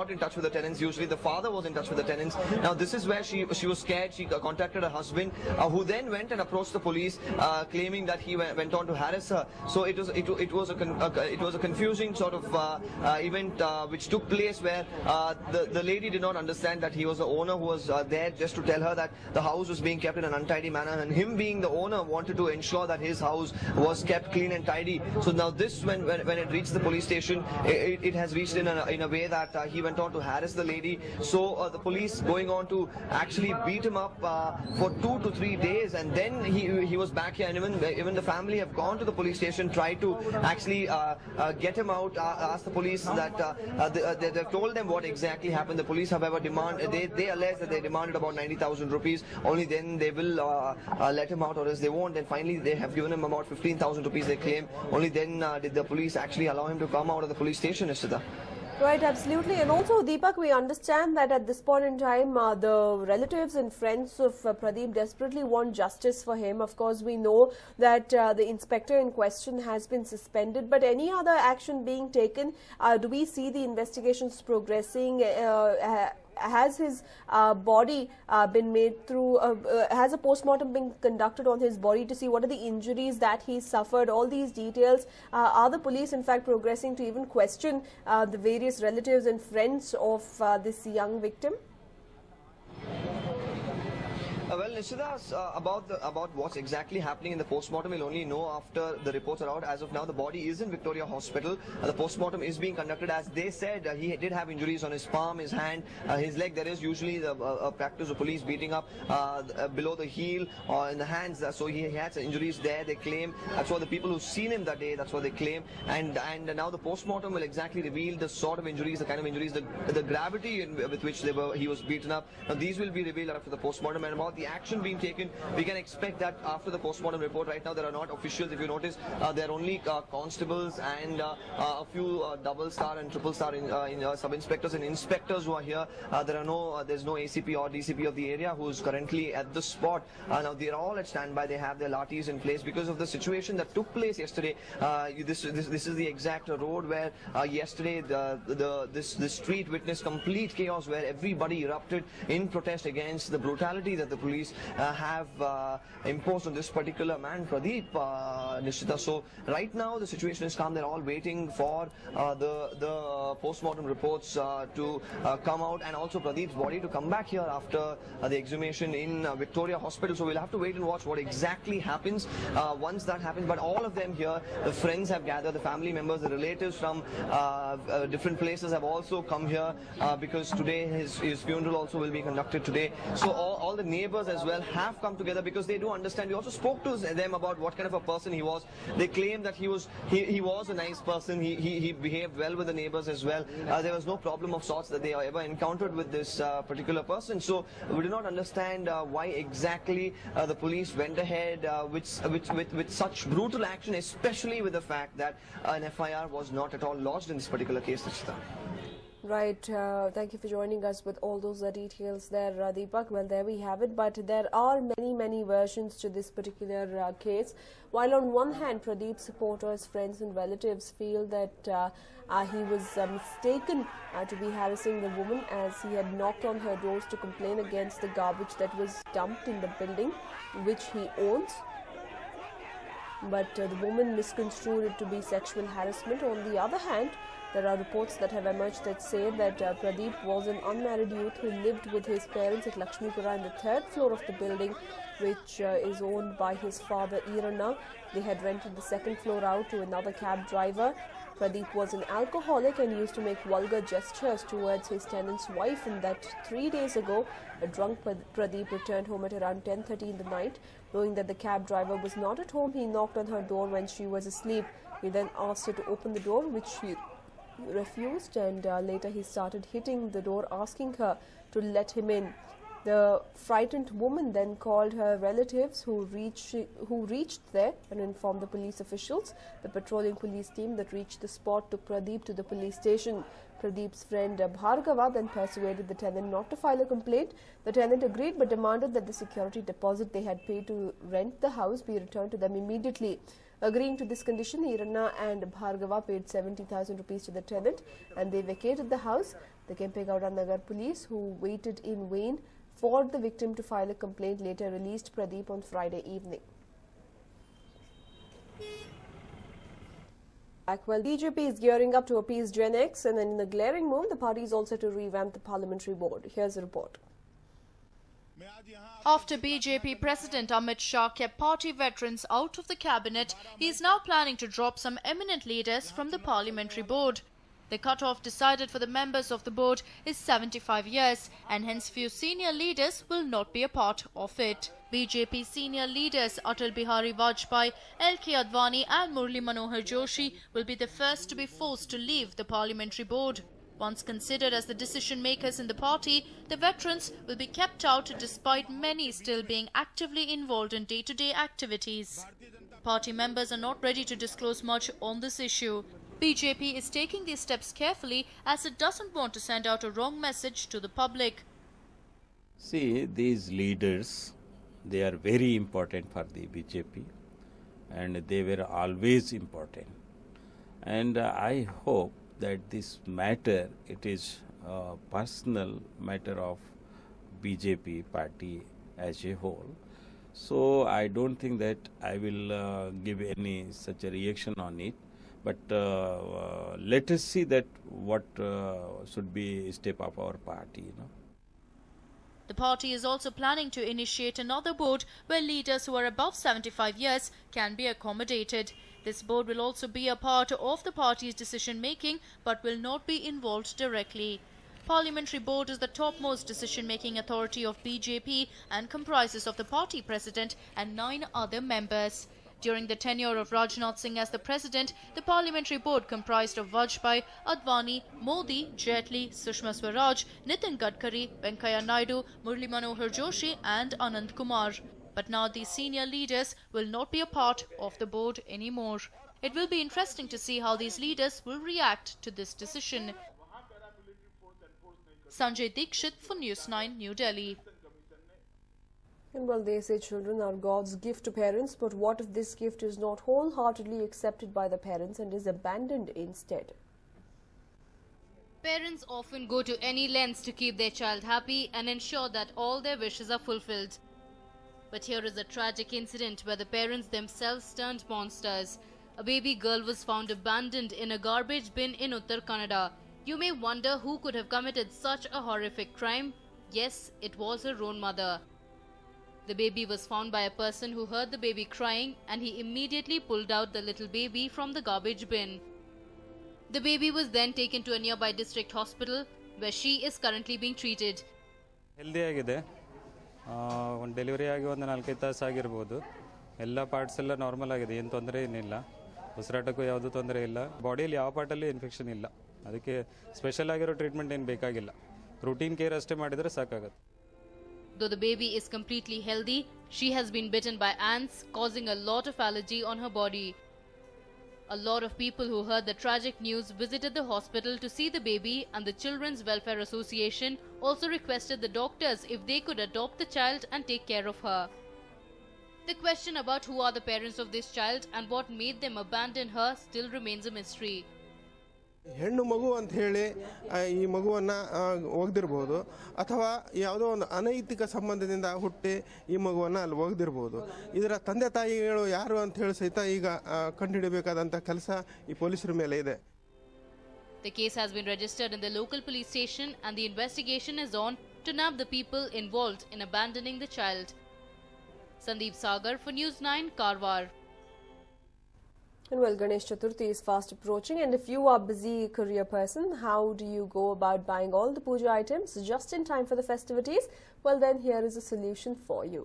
not in touch with the tenants. Usually the father was in touch with the tenants. Now this is where she was scared. She contacted her husband, who then went and approached the police, claiming that he went on to harass her. So it was a confusing sort of event which took place, where the lady did not understand that he was the owner who was there just to tell her that the house was being kept in an untidy manner, and him being the owner wanted to ensure that his house was kept clean and tidy. So now this, when it reached the police station, it has reached in a way that he went on to harass the lady. So the police going on to actually beat him up for 2 to 3 days, and then he was back here, and even the family have gone to the police station, tried to actually get him out, ask the police that they've told them what exactly happened. The police, however, they allege that they demanded about 90,000 rupees. Only then they will let him out, or else they won't. And finally they have given him about 15,000 rupees, they claim. Only then did the police actually allow him to come out of the police station, Ishita. Right, absolutely. And also, Deepak, we understand that at this point in time, the relatives and friends of Pradeep desperately want justice for him. Of course, we know that the inspector in question has been suspended, but any other action being taken? Do we see the investigations progressing? Has his body been made through, has a postmortem been conducted on his body to see what are the injuries that he suffered? All these details. Are the police in fact progressing to even question the various relatives and friends of this young victim? Well, Nishida, about what's exactly happening in the postmortem, we'll only know after the reports are out. As of now, the body is in Victoria Hospital. The postmortem is being conducted. As they said, he did have injuries on his palm, his hand, his leg. There is usually a practice of police beating up below the heel or in the hands. So he had some injuries there, they claim. That's what the people who've seen him that day, that's what they claim. And now the postmortem will exactly reveal the sort of injuries, the kind of injuries, the gravity with which he was beaten up. Now these will be revealed after the postmortem. And about the action being taken, we can expect that after the postmortem report. Right now there are not officials. If you notice, there are only constables and a few double star and triple star sub-inspectors and inspectors who are here. There's no ACP or DCP of the area who is currently at the spot. Now they're all at standby. They have their lathis in place because of the situation that took place yesterday. This is the exact road where yesterday this street witnessed complete chaos, where everybody erupted in protest against the brutality that the police have imposed on this particular man, Pradeep, Nishita. So right now the situation is calm. They're all waiting for the postmortem reports to come out, and also Pradeep's body to come back here after the exhumation in Victoria Hospital. So we'll have to wait and watch what exactly happens once that happens. But all of them here, the friends have gathered, the family members, the relatives from different places have also come here because today his funeral also will be conducted today. So all the neighbors as well have come together because they do understand. We also spoke to them about what kind of a person he was. They claim that he was a nice person. He behaved well with the neighbors as well. There was no problem of sorts that they ever encountered with this particular person. So we do not understand why exactly the police went ahead with such brutal action, especially with the fact that an FIR was not at all lodged in this particular case. Right. Thank you for joining us with all those details there, Deepak. Well, there we have it. But there are many versions to this particular case. While on one hand, Pradeep's supporters, friends and relatives feel that he was mistaken to be harassing the woman, as he had knocked on her doors to complain against the garbage that was dumped in the building which he owns. But the woman misconstrued it to be sexual harassment. On the other hand, there are reports that have emerged that say that Pradeep was an unmarried youth who lived with his parents at Lakshmipura in the 3rd floor of the building, which is owned by his father, Irana. They had rented the 2nd floor out to another cab driver. Pradeep was an alcoholic and used to make vulgar gestures towards his tenant's wife, and that 3 days ago, a drunk Pradeep returned home at around 10:30 in the night. Knowing that the cab driver was not at home, he knocked on her door when she was asleep. He then asked her to open the door, which she refused, and later he started hitting the door, asking her to let him in. The frightened woman then called her relatives, who reached there and informed the police officials. The patrolling police team that reached the spot took Pradeep to the police station. Pradeep's friend Bhargava then persuaded the tenant not to file a complaint. The tenant agreed but demanded that the security deposit they had paid to rent the house be returned to them immediately. Agreeing to this condition, Irana and Bhargava paid 70,000 rupees to the tenant and they vacated the house. The Kempegowda Nagar police, who waited in vain for the victim to file a complaint, later released Pradeep on Friday evening. Well, BJP is gearing up to appease Gen X, and in a glaring move, the party is also to revamp the parliamentary board. Here's a report. After BJP President Amit Shah kept party veterans out of the cabinet, he is now planning to drop some eminent leaders from the parliamentary board. The cutoff decided for the members of the board is 75 years, and hence few senior leaders will not be a part of it. BJP senior leaders Atal Bihari Vajpayee, L.K. Advani and Murli Manohar Joshi will be the first to be forced to leave the parliamentary board. Once considered as the decision makers in the party, the veterans will be kept out despite many still being actively involved in day-to-day activities. Party members are not ready to disclose much on this issue. BJP is taking these steps carefully as it doesn't want to send out a wrong message to the public. See, these leaders, they are very important for the BJP, and they were always important. And I hope that this matter, it is a personal matter of BJP party as a whole. So I don't think that I will give any such a reaction on it. But let us see that what should be a step of our party, The party is also planning to initiate another board where leaders who are above 75 years can be accommodated. This board will also be a part of the party's decision-making but will not be involved directly. Parliamentary board is the topmost decision-making authority of BJP and comprises of the party president and 9 other members. During the tenure of Rajnath Singh as the president, the parliamentary board comprised of Vajpayee, Advani, Modi, Jaitley, Sushma Swaraj, Nitin Gadkari, Venkaiah Naidu, Murli Manohar Joshi and Anand Kumar. But now these senior leaders will not be a part of the board anymore. It will be interesting to see how these leaders will react to this decision. Sanjay Dikshit for News9, New Delhi. And well, they say children are God's gift to parents, but what if this gift is not wholeheartedly accepted by the parents and is abandoned instead? Parents often go to any lengths to keep their child happy and ensure that all their wishes are fulfilled. But here is a tragic incident where the parents themselves turned monsters. A baby girl was found abandoned in a garbage bin in Uttar Kannada. You may wonder who could have committed such a horrific crime. Yes, it was her own mother. The baby was found by a person who heard the baby crying, and he immediately pulled out the little baby from the garbage bin. The baby was then taken to a nearby district hospital where she is currently being treated. Healthy ಆಗಿದೆ ಒಂದು delivery ಆಗಿ ಒಂದು 4-5 ತಾಸು ಆಗಿರ್ಬೋದು ಎಲ್ಲ parts ಎಲ್ಲ normal ಆಗಿದೆ ಏನು ತೊಂದರೆ ಏನಿಲ್ಲ ಉಸಿರಾಟಕ್ಕೂ ಯಾವುದೂ ತೊಂದರೆ ಇಲ್ಲ ಬಾಡಿಯಲ್ಲಿ ಯಾವ ಪಾರ್ಟಲ್ಲಿ ಇನ್ಫೆಕ್ಷನ್ ಇಲ್ಲ ಅದಕ್ಕೆ ಸ್ಪೆಷಲ್ ಆಗಿರೋ ಟ್ರೀಟ್ಮೆಂಟ್ ಏನು ಬೇಕಾಗಿಲ್ಲ ರೂಟೀನ್ ಕೇರ್ ಅಷ್ಟೇ ಮಾಡಿದರೆ ಸಾಕಾಗುತ್ತೆ. Though the baby is completely healthy, she has been bitten by ants, causing a lot of allergy on her body. A lot of people who heard the tragic news visited the hospital to see the baby, and the Children's Welfare Association also requested the doctors if they could adopt the child and take care of her. The question about who are the parents of this child and what made them abandon her still remains a mystery. ಹೆಣ್ಣು ಮಗು ಅಂತ ಹೇಳಿ ಈ ಮಗುವನ್ನು ಒಗೆದಿರ್ಬೋದು ಅಥವಾ ಯಾವುದೋ ಒಂದು ಅನೈತಿಕ ಸಂಬಂಧದಿಂದ ಹುಟ್ಟಿ ಈ ಮಗುವನ್ನು ಅಲ್ಲಿ ಒಗೆದಿರ್ಬೋದು. ಇದರ ತಂದೆ ತಾಯಿಗಳು ಯಾರು ಅಂತ ಹೇಳಿ ಸಹಿತ ಈಗ ಕಂಡುಹಿಡಬೇಕಾದಂಥ ಕೆಲಸ ಈ ಪೊಲೀಸರ ಮೇಲೆ ಇದೆ. The case has been registered in the local police station and the investigation is on to nab the people involved in abandoning the child. Sandeep Sagar for News9, Karwar. And well, Ganesh Chaturthi is fast approaching, and if you are a busy career person, how do you go about buying all the puja items just in time for the festivities? Well, then here is a solution for you.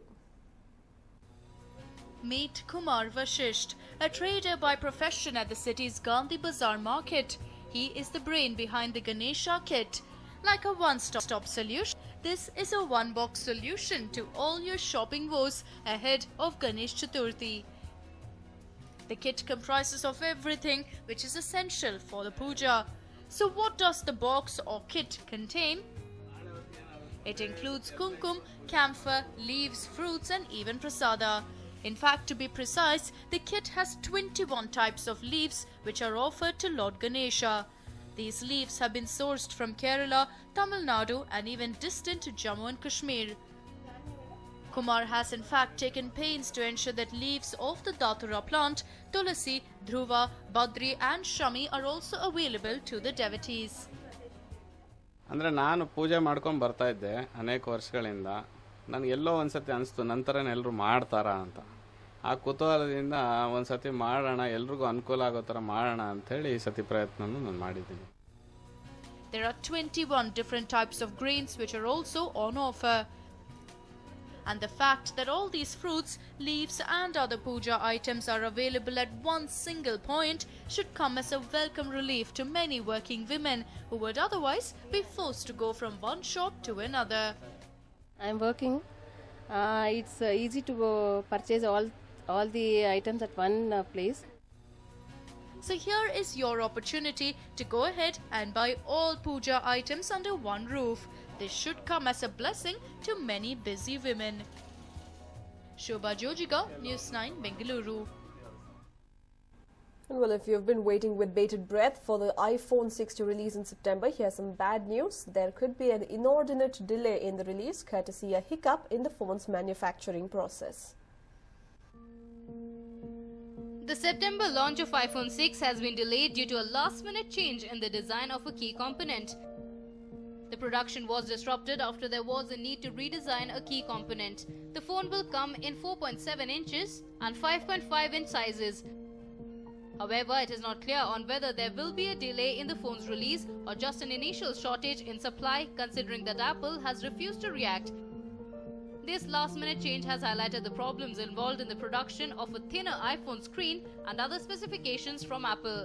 Meet Kumar Vashisht, a trader by profession at the city's Gandhi Bazaar market. He is the brain behind the Ganesha kit. Like a one-stop solution, this is a one-box solution to all your shopping woes ahead of Ganesh Chaturthi. The kit comprises of everything which is essential for the puja. So what does the box or kit contain? It includes kumkum, camphor, leaves, fruits and even prasada. In fact, to be precise, the kit has 21 types of leaves which are offered to Lord Ganesha. These leaves have been sourced from Kerala, Tamil Nadu and even distant Jammu and Kashmir. Kumar has in fact taken pains to ensure that leaves of the Datura plant, Tulasi, Dhruva, Badri and Shami are also available to the devotees. ಅಂದರೆ ನಾನು ಪೂಜೆ ಮಾಡ್ಕೊಂಡು ಬರ್ತಾ ಇದ್ದೆ ಅನೇಕ ವರ್ಷಗಳಿಂದ. ನನಗೆಲ್ಲೋ ಒಂದು ಸತಿ ಅನಿಸ್ತು ನಂತರನೇ ಎಲ್ಲರೂ ಮಾಡ್ತಾರಾ ಅಂತ. ಆ ಕುತೂಹಲದಿಂದ ಒಂದು ಸತಿ ಮಾಡೋಣ, ಎಲ್ರಿಗೂ ಅನುಕೂಲ ಆಗೋ ಥರ ಮಾಡೋಣ ಅಂಥೇಳಿ ಈ ಸತಿ ಪ್ರಯತ್ನನೂ ನಾನು ಮಾಡಿದ್ದೀನಿ. There are 21 different types of grains which are also on offer. And the fact that all these fruits, leaves and other puja items are available at one single point should come as a welcome relief to many working women who would otherwise be forced to go from one shop to another. I am working. It's easy to purchase all the items at one place. So here is your opportunity to go ahead and buy all puja items under one roof. This should come as a blessing to many busy women. Shobha Jojiga, News9, Bengaluru. Well, if you've been waiting with bated breath for the iPhone 6 to release in September, here's some bad news. There could be an inordinate delay in the release, courtesy a hiccup in the phone's manufacturing process. The September launch of iPhone 6 has been delayed due to a last-minute change in the design of a key component. The production was disrupted after there was a need to redesign a key component. The phone will come in 4.7 inches and 5.5 inch sizes. However, it is not clear on whether there will be a delay in the phone's release or just an initial shortage in supply, considering that Apple has refused to react. This last-minute change has highlighted the problems involved in the production of a thinner iPhone screen and other specifications from Apple.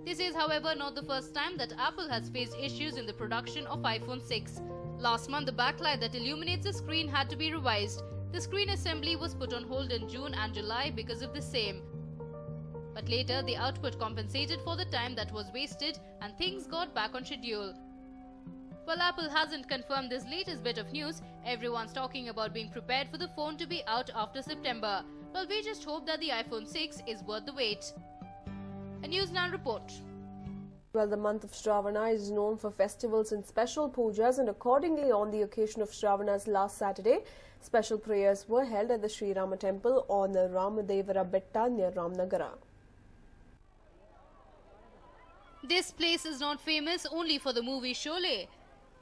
This is, however, not the first time that Apple has faced issues in the production of iPhone 6. Last month, the backlight that illuminates the screen had to be revised. The screen assembly was put on hold in June and July because of the same. But later, the output compensated for the time that was wasted and things got back on schedule. While Apple hasn't confirmed this latest bit of news, everyone's talking about being prepared for the phone to be out after September. Well, we just hope that the iPhone 6 is worth the wait. A News9 report. Well, the month of Shravana is known for festivals and special pujas, and accordingly, on the occasion of Shravana's last Saturday, special prayers were held at the Sri Rama temple on the Ramadevara Betta near Ramnagara. This place is not famous only for the movie Sholay.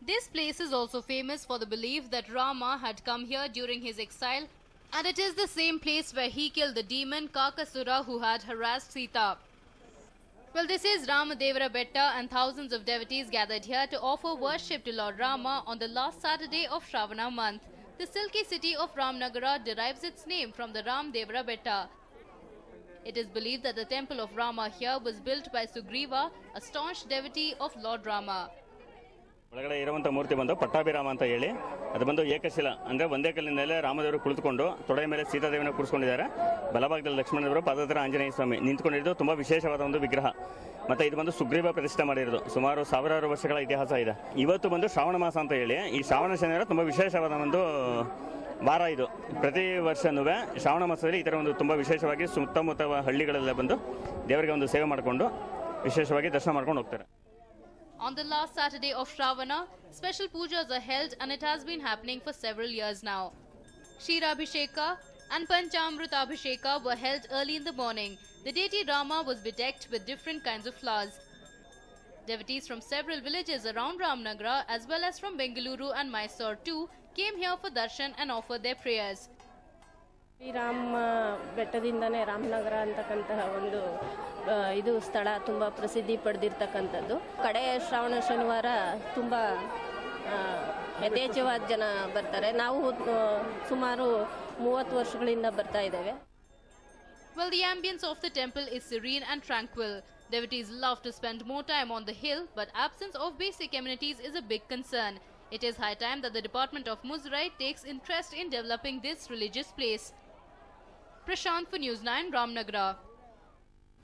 This place is also famous for the belief that Rama had come here during his exile, and it is the same place where he killed the demon Kakasura who had harassed Sita. Well, this is Ramadevara Betta, and thousands of devotees gathered here to offer worship to Lord Rama on the last Saturday of Shravana month. The silky city of Ramnagara derives its name from the Ramadevara Betta. It is believed that the temple of Rama here was built by Sugriva, a staunch devotee of Lord Rama. ಒಳಗಡೆ ಇರುವಂಥ ಮೂರ್ತಿ ಬಂದು ಪಟ್ಟಾಭಿರಾಮ ಅಂತ ಹೇಳಿ, ಅದು ಬಂದು ಏಕಶಿಲ ಅಂದರೆ ಒಂದೇ ಕಲ್ಲಿನ ಮೇಲೆ ರಾಮದೇವರು ಕುಳಿತುಕೊಂಡು ತೊಡೆಯ ಮೇಲೆ ಸೀತಾದೇವಿನ ಕೂರಿಸ್ಕೊಂಡಿದ್ದಾರೆ. ಬಲಭಾಗದಲ್ಲಿ ಲಕ್ಷ್ಮಣದೇವರು, ಪಾದತ್ರ ಆಂಜನೇಯ ಸ್ವಾಮಿ ನಿಂತ್ಕೊಂಡಿರೋದು ತುಂಬ ವಿಶೇಷವಾದ ಒಂದು ವಿಗ್ರಹ. ಮತ್ತು ಇದು ಬಂದು ಸುಗ್ರೀವ ಪ್ರತಿಷ್ಠೆ ಮಾಡಿರೋದು. ಸುಮಾರು ಸಾವಿರಾರು ವರ್ಷಗಳ ಇತಿಹಾಸ ಇದೆ. ಇವತ್ತು ಬಂದು ಶ್ರಾವಣ ಮಾಸ ಅಂತ ಹೇಳಿ, ಈ ಶ್ರಾವಣ ಶನಿವಾರ ತುಂಬ ವಿಶೇಷವಾದ ಒಂದು ವಾರ ಇದು. ಪ್ರತಿ ವರ್ಷನೂ ಶ್ರಾವಣ ಮಾಸದಲ್ಲಿ ಈ ಥರ ಒಂದು ತುಂಬ ವಿಶೇಷವಾಗಿ ಸುತ್ತಮುತ್ತ ಹಳ್ಳಿಗಳೆಲ್ಲ ಬಂದು ದೇವರಿಗೆ ಒಂದು ಸೇವೆ ಮಾಡಿಕೊಂಡು ವಿಶೇಷವಾಗಿ ದರ್ಶನ ಮಾಡ್ಕೊಂಡು ಹೋಗ್ತಾರೆ. On the last Saturday of Shravana, special pujas are held, and it has been happening for several years now. Ksheerabhisheka and Panchamrutabhisheka were held early in the morning. The deity Rama was bedecked with different kinds of flowers. Devotees from several villages around Ramnagara as well as from Bengaluru and Mysore too came here for darshan and offered their prayers. Shriram ಬೆಟ್ಟದಿಂದನೇ Ramanagara ಅಂತಕ್ಕಂತಹ ಒಂದು ಇದು ಸ್ಥಳ ತುಂಬ ಪ್ರಸಿದ್ಧಿ ಪಡೆದಿರ್ತಕ್ಕಂಥದ್ದು. ಕಡೆ ಶ್ರಾವಣ ಶನಿವಾರ ತುಂಬ ಯಥೇಚ್ಛವಾದ ಜನ ಬರ್ತಾರೆ. ನಾವು ಸುಮಾರು 30 ವರ್ಷಗಳಿಂದ ಬರ್ತಾ ಇದ್ದೇವೆ. Well, the ambience of the temple is serene and tranquil. Devotees love to spend more time on the hill, but absence of basic amenities is a big concern. It is high time that the Department of Muzrai takes interest in developing this religious place. Prashant for News9, Ramnagara.